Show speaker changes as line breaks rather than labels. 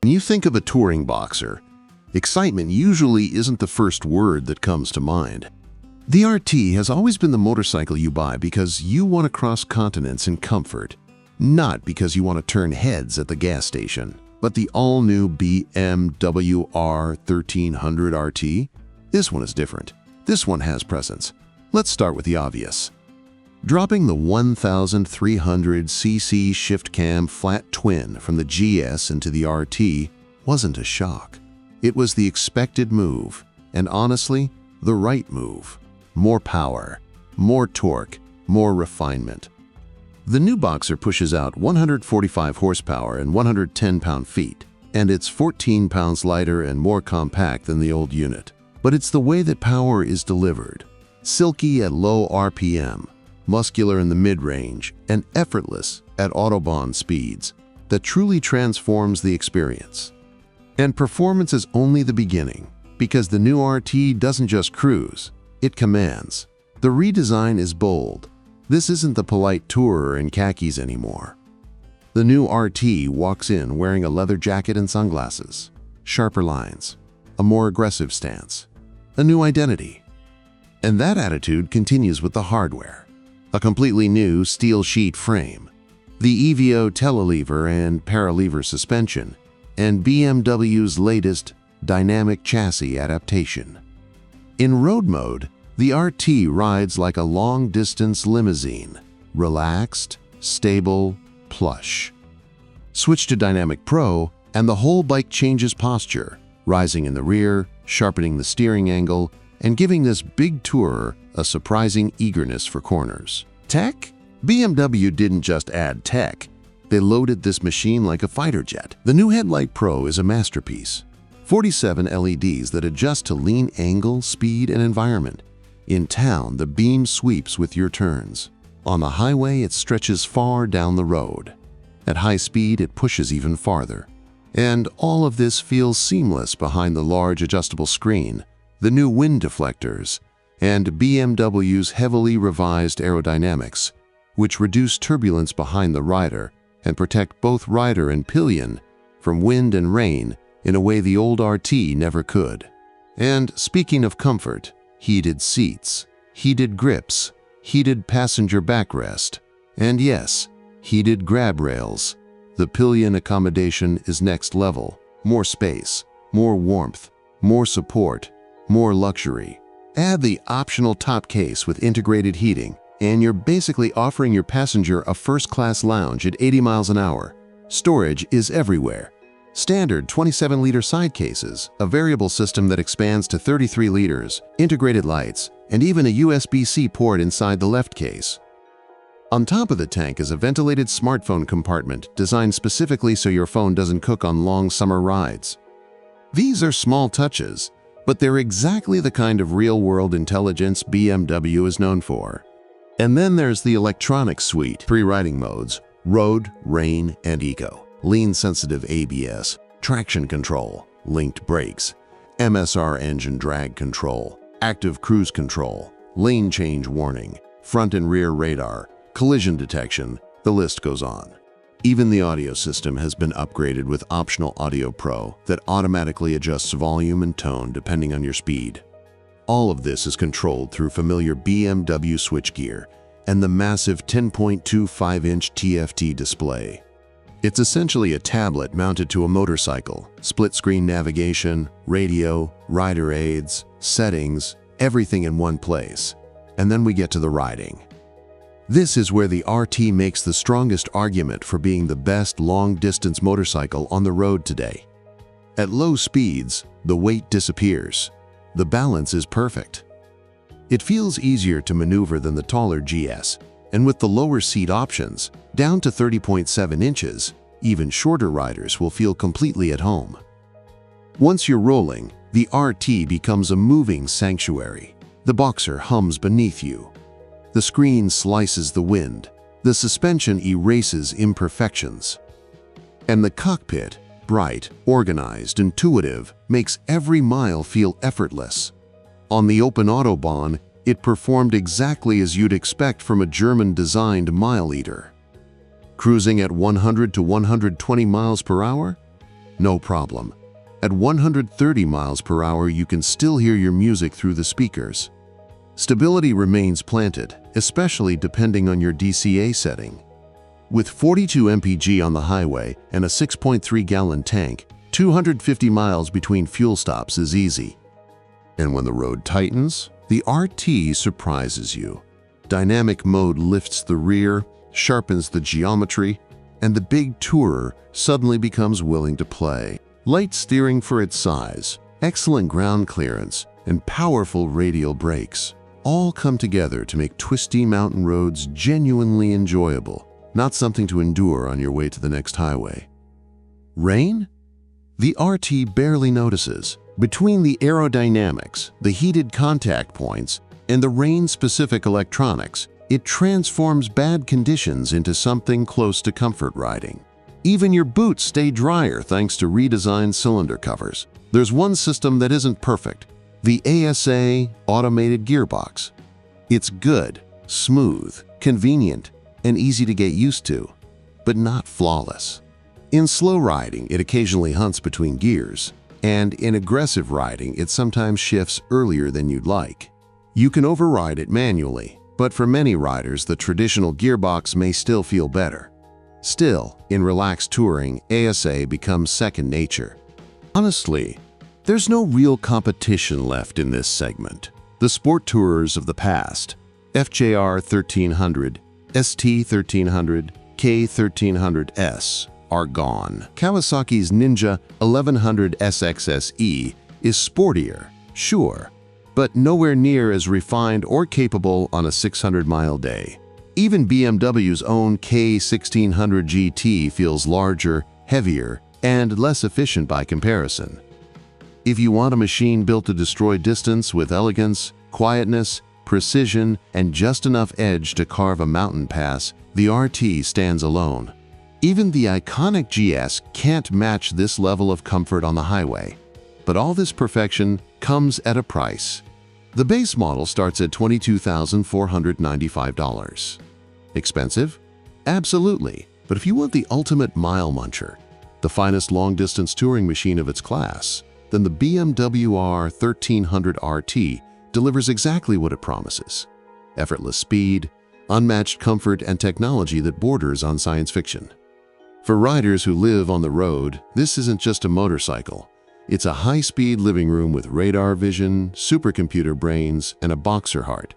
When you think of a touring Boxer, excitement usually isn't the first word that comes to mind. The RT has always been the motorcycle you buy because you want to cross continents in comfort, not because you want to turn heads at the gas station. But the all-new BMW R1300RT? This one is different. This one has presence. Let's start with the obvious. Dropping the 1,300cc ShiftCam flat twin from the GS into the RT wasn't a shock. It was the expected move, and honestly, the right move. More power, more torque, more refinement. The new Boxer pushes out 145 horsepower and 110 pound-feet, and it's 14 pounds lighter and more compact than the old unit. But it's the way that power is delivered. Silky at low RPM, muscular in the mid-range, and effortless at Autobahn speeds that truly transforms the experience. And performance is only the beginning, because the new RT doesn't just cruise, it commands. The redesign is bold. This isn't the polite tourer in khakis anymore. The new RT walks in wearing a leather jacket and sunglasses, sharper lines, a more aggressive stance, a new identity. And that attitude continues with the hardware. A completely new steel sheet frame, the EVO telelever and paralever suspension, and BMW's latest dynamic chassis adaptation. In road mode, the RT rides like a long-distance limousine, relaxed, stable, plush. Switch to Dynamic Pro, and the whole bike changes posture, rising in the rear, sharpening the steering angle, and giving this big tourer a surprising eagerness for corners. Tech? BMW didn't just add tech. They loaded this machine like a fighter jet. The new Headlight Pro is a masterpiece. 47 LEDs that adjust to lean angle, speed, and environment. In town, the beam sweeps with your turns. On the highway, it stretches far down the road. At high speed, it pushes even farther. And all of this feels seamless behind the large adjustable screen, the new wind deflectors, and BMW's heavily revised aerodynamics, which reduce turbulence behind the rider and protect both rider and pillion from wind and rain in a way the old RT never could. And speaking of comfort, heated seats, heated grips, heated passenger backrest, and yes, heated grab rails. The pillion accommodation is next level. More space, more warmth, more support, more luxury. Add the optional top case with integrated heating, and you're basically offering your passenger a first-class lounge at 80 miles an hour. Storage is everywhere. Standard 27-liter side cases, a variable system that expands to 33 liters, integrated lights, and even a USB-C port inside the left case. On top of the tank is a ventilated smartphone compartment designed specifically so your phone doesn't cook on long summer rides. These are small touches, but they're exactly the kind of real-world intelligence BMW is known for. And then there's the electronics suite, 3 riding modes: road, rain, and eco. Lean-sensitive ABS, traction control, linked brakes, MSR engine drag control, active cruise control, lane change warning, front and rear radar, collision detection, the list goes on. Even the audio system has been upgraded with optional Audio Pro that automatically adjusts volume and tone depending on your speed. All of this is controlled through familiar BMW switchgear and the massive 10.25-inch TFT display. It's essentially a tablet mounted to a motorcycle, split-screen navigation, radio, rider aids, settings, everything in one place. And then we get to the riding. This is where the RT makes the strongest argument for being the best long-distance motorcycle on the road today. At low speeds, the weight disappears. The balance is perfect. It feels easier to maneuver than the taller GS, and with the lower seat options, down to 30.7 inches, even shorter riders will feel completely at home. Once you're rolling, the RT becomes a moving sanctuary. The Boxer hums beneath you. The screen slices the wind. The suspension erases imperfections. And the cockpit, bright, organized, intuitive, makes every mile feel effortless. On the open Autobahn, it performed exactly as you'd expect from a German-designed mile eater. Cruising at 100 to 120 miles per hour? No problem. At 130 miles per hour, you can still hear your music through the speakers. Stability remains planted, especially depending on your DCA setting. With 42 mpg on the highway and a 6.3-gallon tank, 250 miles between fuel stops is easy. And when the road tightens, the RT surprises you. Dynamic mode lifts the rear, sharpens the geometry, and the big tourer suddenly becomes willing to play. Light steering for its size, excellent ground clearance, and powerful radial brakes all come together to make twisty mountain roads genuinely enjoyable, not something to endure on your way to the next highway. Rain? The RT barely notices. Between the aerodynamics, the heated contact points, and the rain-specific electronics, it transforms bad conditions into something close to comfort riding. Even your boots stay drier thanks to redesigned cylinder covers. There's one system that isn't perfect: the ASA automated gearbox. It's good, smooth, convenient, and easy to get used to, but not flawless. In slow riding, it occasionally hunts between gears, and in aggressive riding, it sometimes shifts earlier than you'd like. You can override it manually, but for many riders, the traditional gearbox may still feel better. Still, in relaxed touring, ASA becomes second nature. Honestly, there's no real competition left in this segment. The sport tourers of the past, FJR 1300, ST 1300, K1300S, are gone. Kawasaki's Ninja 1100 SXSE is sportier, sure, but nowhere near as refined or capable on a 600-mile day. Even BMW's own K1600 GT feels larger, heavier, and less efficient by comparison. If you want a machine built to destroy distance with elegance, quietness, precision, and just enough edge to carve a mountain pass, the RT stands alone. Even the iconic GS can't match this level of comfort on the highway. But all this perfection comes at a price. The base model starts at $22,495. Expensive? Absolutely. But if you want the ultimate mile muncher, the finest long-distance touring machine of its class, then the BMW R1300RT delivers exactly what it promises: effortless speed, unmatched comfort, and technology that borders on science fiction. For riders who live on the road, this isn't just a motorcycle. It's a high-speed living room with radar vision, supercomputer brains, and a boxer heart.